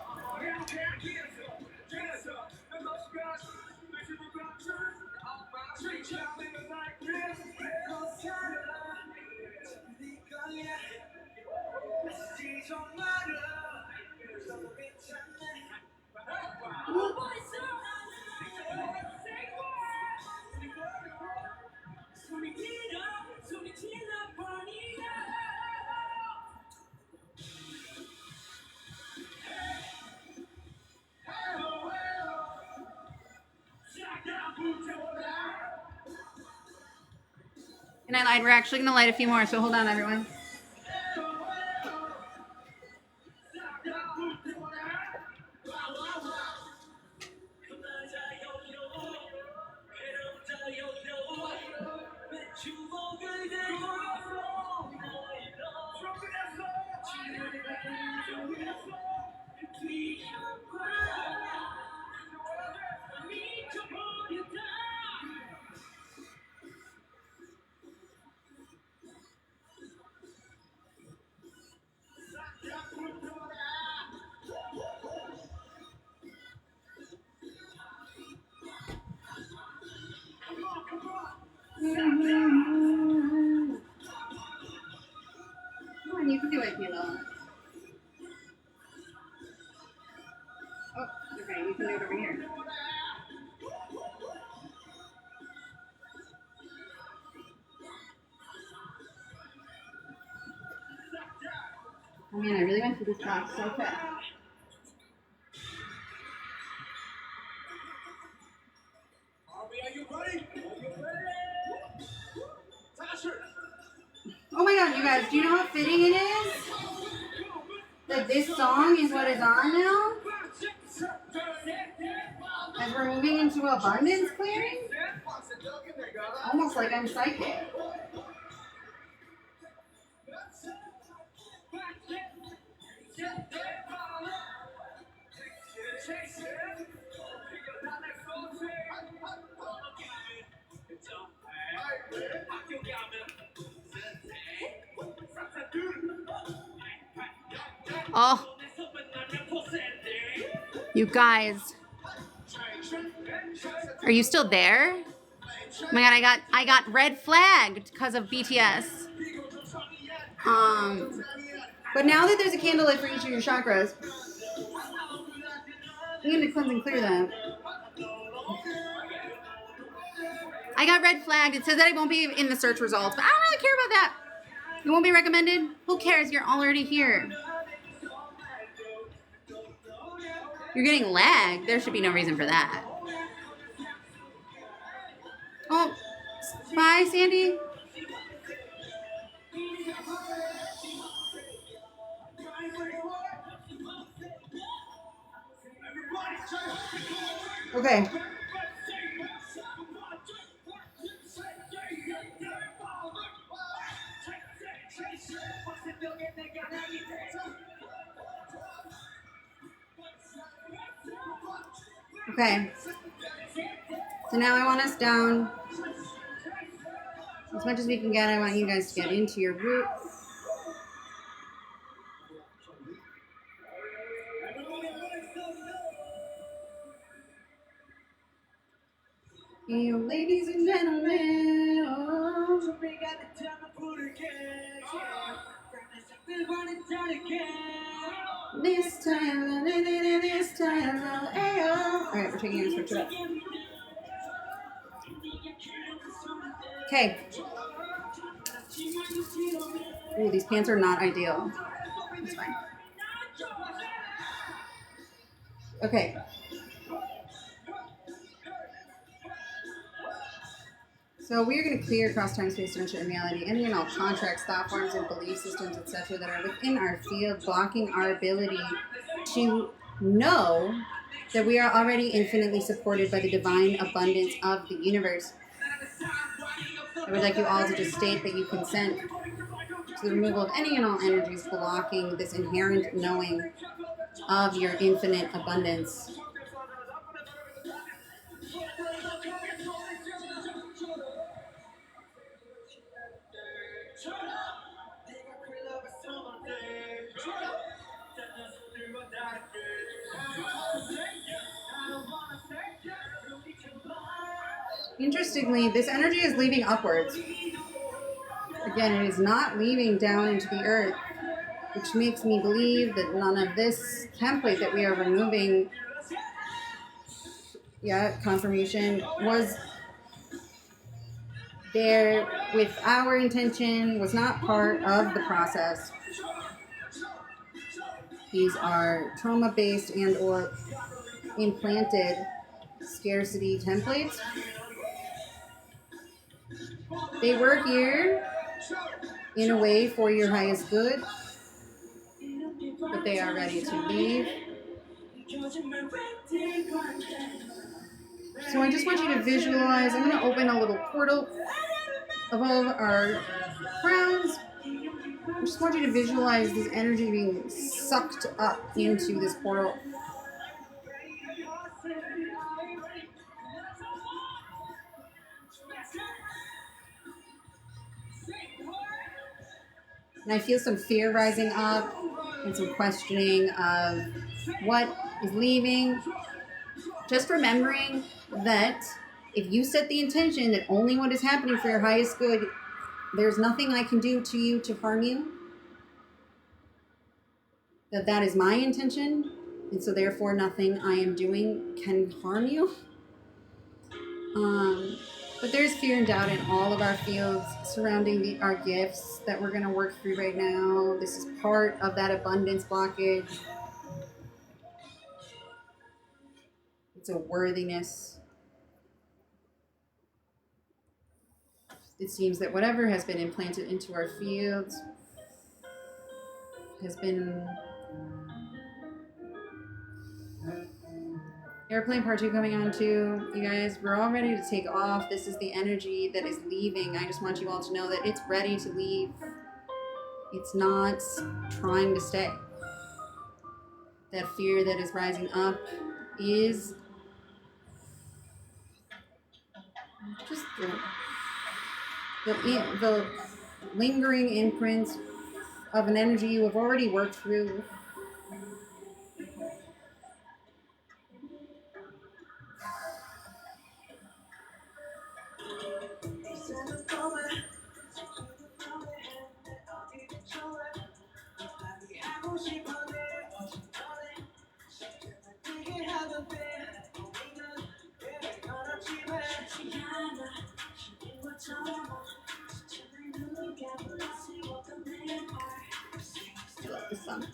And I lied, we're actually gonna light a few more, so hold on, everyone. Come on, you can do it, Kayla. Oh, okay, you can do it over here. Oh man, I really went through this box so fast. Oh my god, you guys, do you know how fitting it is? That this song is what is on now? As we're moving into abundance clearing? Almost like I'm psychic. Oh, you guys, are you still there? Oh my god, I got red flagged because of BTS. But now that there's a candle lit for each of your chakras, I'm gonna cleanse and clear them. I got red flagged. It says that I won't be in the search results, but I don't really care about that. It won't be recommended. Who cares? You're already here. You're getting lagged. There should be no reason for that. Oh, bye, Sandy. Okay. Okay. So now I want us down as much as we can get. I want you guys to get into your roots. Hey, ladies and gentlemen, oh. This time, hey, oh. All right, we're taking a switch it up. Okay. Ooh, these pants are not ideal. It's fine. Okay. So we are going to clear across time, space, dimension, and reality any and all contracts, thought forms, and belief systems, etc., that are within our field, blocking our ability to know that we are already infinitely supported by the divine abundance of the universe. I would like you all to just state that you consent to the removal of any and all energies blocking this inherent knowing of your infinite abundance. Interestingly, this energy is leaving upwards. Again, it is not leaving down into the earth, which makes me believe that none of this template that we are removing, confirmation, was there with our intention, was not part of the process. These are trauma-based and or implanted scarcity templates. They were here in a way for your highest good, but they are ready to leave. So I just want you to visualize, I'm going to open a little portal above our crowns. I just want you to visualize this energy being sucked up into this portal. And I feel some fear rising up and some questioning of what is leaving. Just remembering that if you set the intention that only what is happening for your highest good, there's nothing I can do to you to harm you. That is my intention, and so therefore nothing I am doing can harm you. But there's fear and doubt in all of our fields surrounding our gifts that we're going to work through right now. This is part of that abundance blockage. It's a worthiness. It seems that whatever has been implanted into our fields has been... Airplane part 2 coming on too. You guys, we're all ready to take off. This is the energy that is leaving. I just want you all to know that it's ready to leave. It's not trying to stay. That fear that is rising up is just the lingering imprint of an energy you have already worked through. I love this song.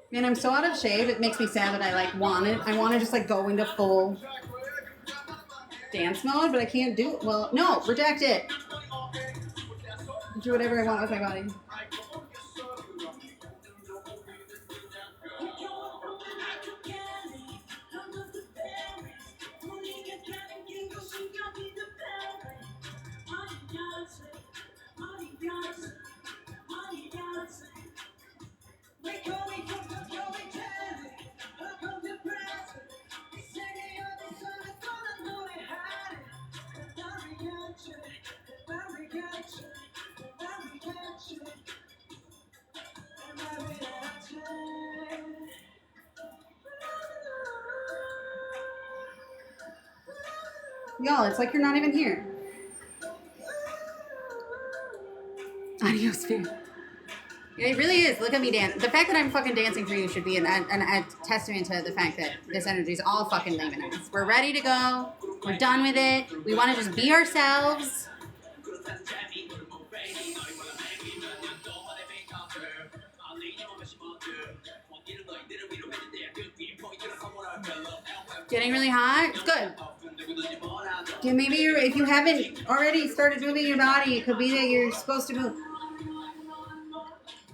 Man, I'm so out of shape. It makes me sad that I want it. I want to just go into full dance mode, but I can't do it. Well, no, reject it. Do whatever I want with my body. Y'all, it's like you're not even here. Adios, fear. It really is. Look at me dance. The fact that I'm fucking dancing for you should be a testament to the fact that this energy is all fucking leaving us. We're ready to go. We're done with it. We want to just be ourselves. Getting really hot? It's good. Yeah, maybe if you haven't already started moving your body, it could be that you're supposed to move.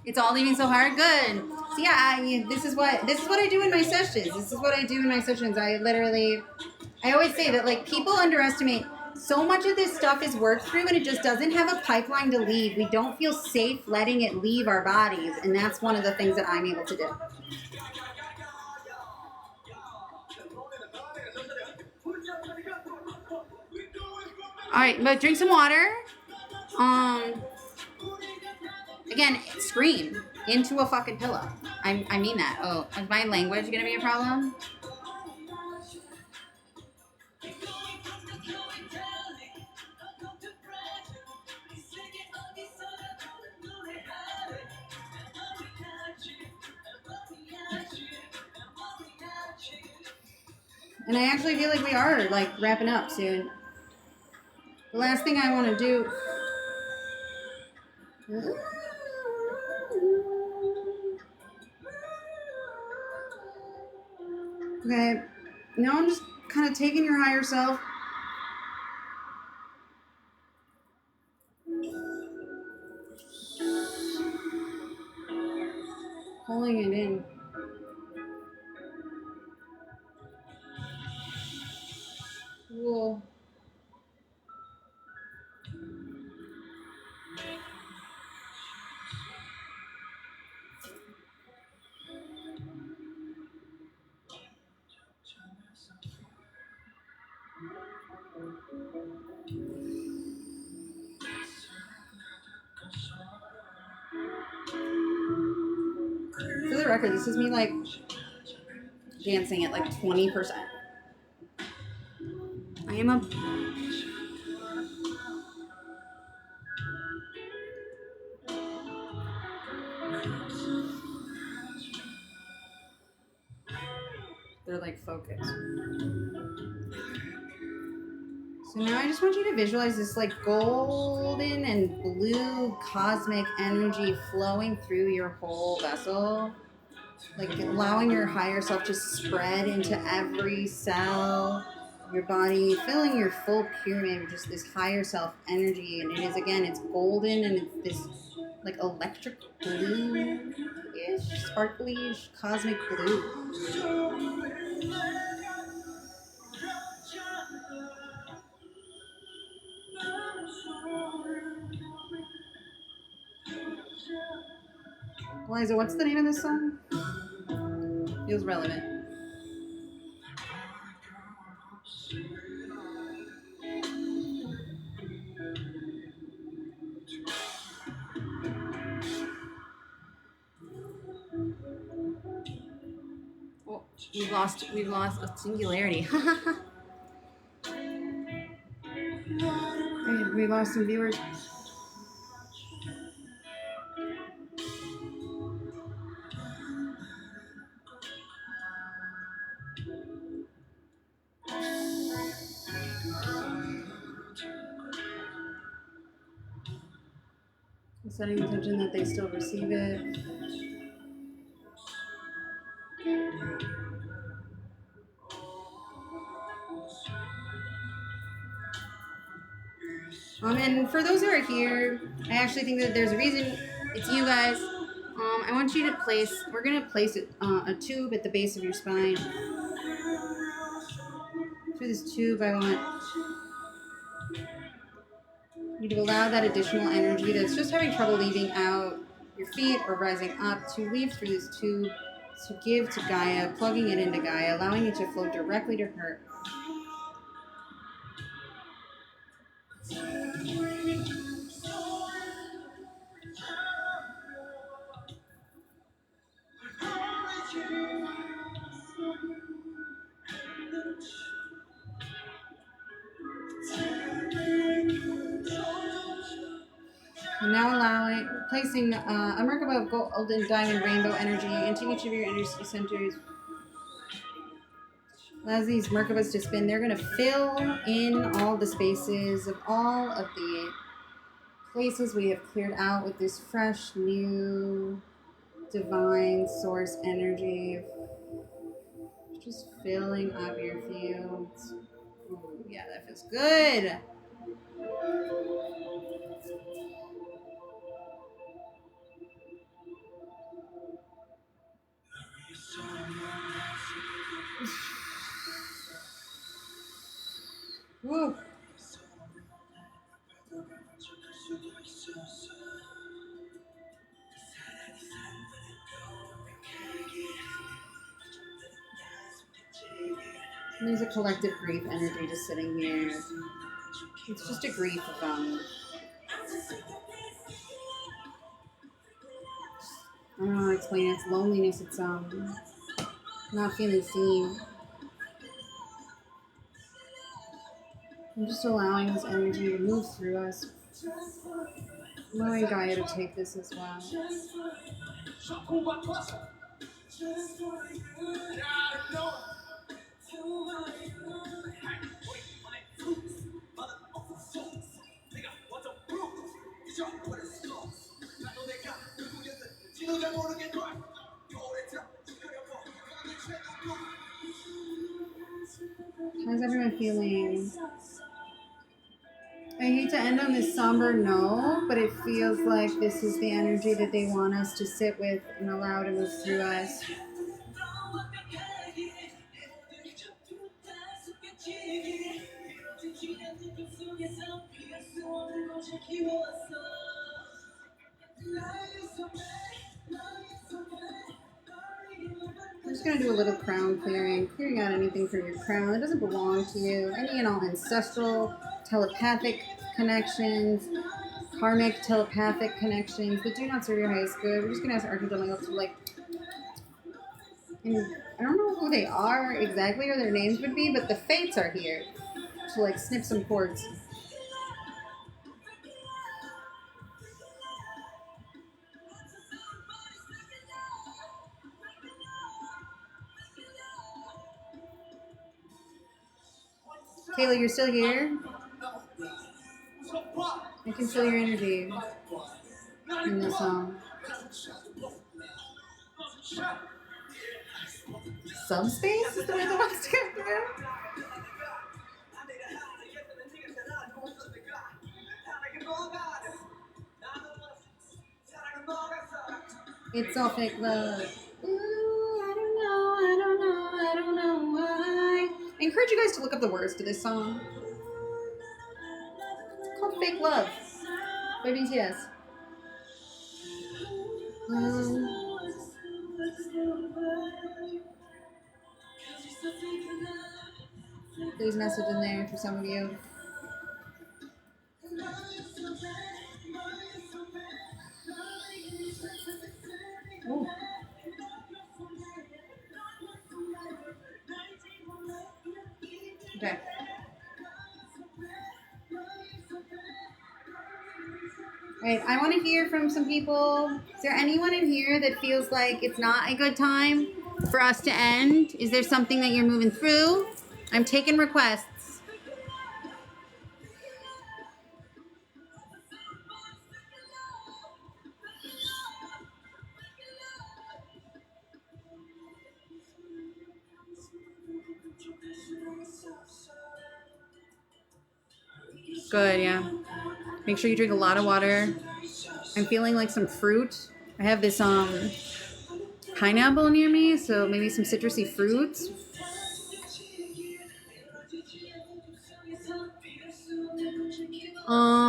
It's all leaving so hard. Good. So yeah, this is what I do in my sessions. This is what I do in my sessions. I always say that people underestimate so much of this stuff is worked through and it just doesn't have a pipeline to leave. We don't feel safe letting it leave our bodies, and that's one of the things that I'm able to do. All right, but drink some water. Again, scream into a fucking pillow. I mean that. Oh, is my language gonna be a problem? And I actually feel like we are wrapping up soon. The last thing I want to do. Okay, now I'm just kind of taking your higher self. Pulling it in. Cool. For the record, this is me dancing at 20%. I am a They're like focused. So now I just want you to visualize this like golden and blue cosmic energy flowing through your whole vessel. Like allowing your higher self to spread into every cell of your body, filling your full pyramid with just this higher self energy. And it is, again, it's golden and it's this like electric blue-ish, sparkly-ish, cosmic blue. Liza, what's the name of this song? Feels relevant. Oh, we've lost a singularity. We lost some viewers. Setting intention that they still receive it. And for those who are here, I actually think that there's a reason. It's you guys. I want you to place. We're gonna place a tube at the base of your spine. Through this tube, I want you to allow that additional energy that's just having trouble leaving out your feet or rising up to leave through this tube, to give to Gaia, plugging it into Gaia, allowing it to flow directly to her. And now placing a Merkaba of golden diamond rainbow energy into each of your energy centers. Allows these Merkabas to spin. They're going to fill in all the spaces of all of the places we have cleared out with this fresh, new, divine source energy. Just filling up your fields. Ooh, yeah, that feels good. Woo. And there's a collective grief energy just sitting here. It's just a grief of I don't know how to explain it. It's loneliness. It's not feeling seen. I'm just allowing this energy to move through us. Allowing Gaia to take this as well. How's everyone feeling? I hate to end on this somber note, but it feels like this is the energy that they want us to sit with and allow to move through us. I'm just going to do a little crown clearing out anything from your crown that doesn't belong to you, any and all ancestral, telepathic connections, karmic telepathic connections that do not serve your highest good. We're just going to ask Archangel Michael to and I don't know who they are exactly or their names would be, but the fates are here to snip some cords. Kayla, you're still here? I can feel your energy in this song. Subspace is the way the ones go through? It's all fake love. Ooh, I don't know why. I encourage you guys to look up the words to this song. It's called Fake Love by BTS. There's a message in there for some of you. Ooh. Okay. Right, I want to hear from some people. Is there anyone in here that feels like it's not a good time for us to end? Is there something that you're moving through? I'm taking requests. Good, yeah. Make sure you drink a lot of water. I'm feeling like some fruit. I have this pineapple near me, so maybe some citrusy fruits.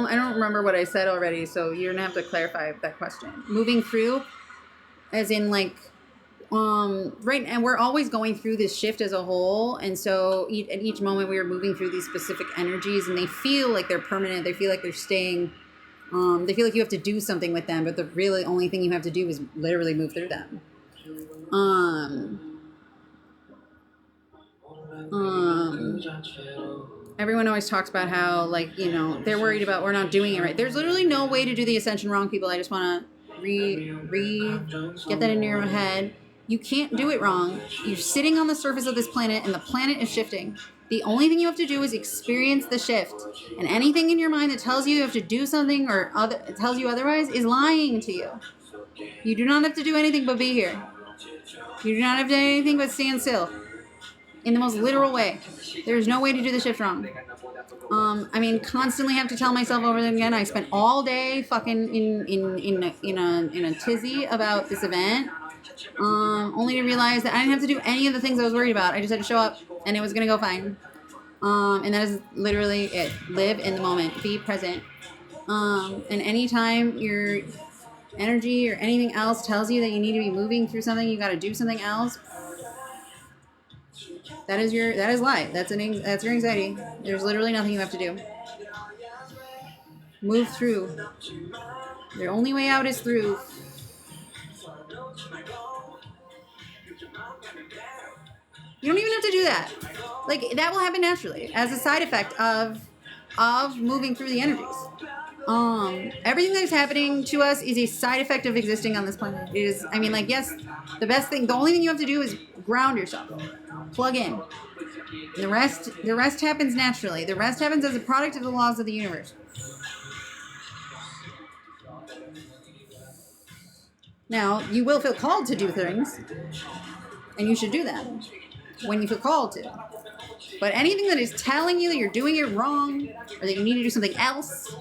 I don't remember what I said already, so you're gonna have to clarify that question. Moving through, as in like, right, and we're always going through this shift as a whole, and so at each moment we are moving through these specific energies, and they feel like they're permanent. They feel like they're staying. They feel like you have to do something with them, but the really only thing you have to do is literally move through them. Everyone always talks about how, like, you know, they're worried about we're not doing it right. There's literally no way to do the ascension wrong, people. I just want to get that into your head. You can't do it wrong. You're sitting on the surface of this planet, and the planet is shifting. The only thing you have to do is experience the shift. And anything in your mind that tells you have to do something or tells you otherwise is lying to you. You do not have to do anything but be here. You do not have to do anything but stand still. In the most literal way. There's no way to do the shift wrong. I mean, constantly have to tell myself over and again. I spent all day fucking in a tizzy about this event, only to realize that I didn't have to do any of the things I was worried about. I just had to show up, and it was gonna go fine. And that is literally it. Live in the moment. Be present. And anytime your energy or anything else tells you that you need to be moving through something, you got to do something else. That is light. That's your anxiety. There's literally nothing you have to do. Move through. The only way out is through. You don't even have to do that. Like, that will happen naturally as a side effect of moving through the energies. Everything that is happening to us is a side effect of existing on this planet. It is, I mean, like, yes, the only thing you have to do is ground yourself. Plug in. The rest happens naturally. The rest happens as a product of the laws of the universe. Now, you will feel called to do things, and you should do them when you feel called to. But anything that is telling you that you're doing it wrong or that you need to do something else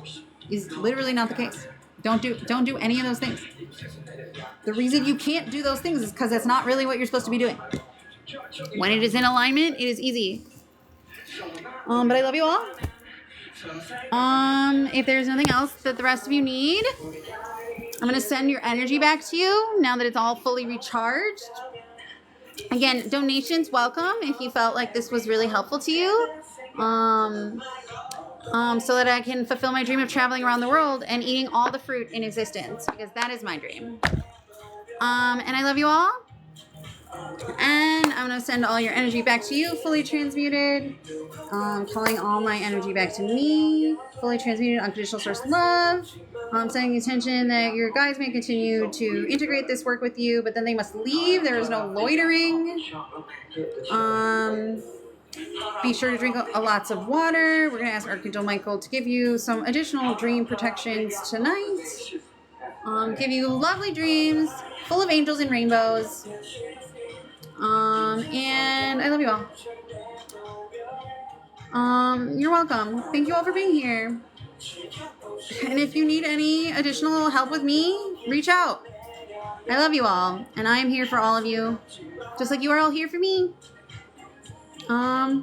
is literally not the case. Don't do any of those things. The reason you can't do those things is because that's not really what you're supposed to be doing. When it is in alignment, it is easy. But I love you all. If there's nothing else that the rest of you need, I'm going to send your energy back to you now that it's all fully recharged. Again, donations welcome if you felt like this was really helpful to you. So that I can fulfill my dream of traveling around the world and eating all the fruit in existence, because that is my dream. And I love you all. And I'm going to send all your energy back to you, fully transmuted. Calling all my energy back to me, fully transmuted, unconditional source love. Sending attention that your guides may continue to integrate this work with you, but then they must leave. There is no loitering. Be sure to drink lots of water. We're going to ask Archangel Michael to give you some additional dream protections tonight. Give you lovely dreams full of angels and rainbows. And I love you all. You're welcome. Thank you all for being here. And if you need any additional help with me, reach out. I love you all, and I am here for all of you, just like you are all here for me. And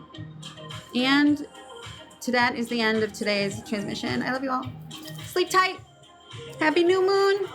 that is the end of today's transmission. I love you all. Sleep tight. Happy new moon.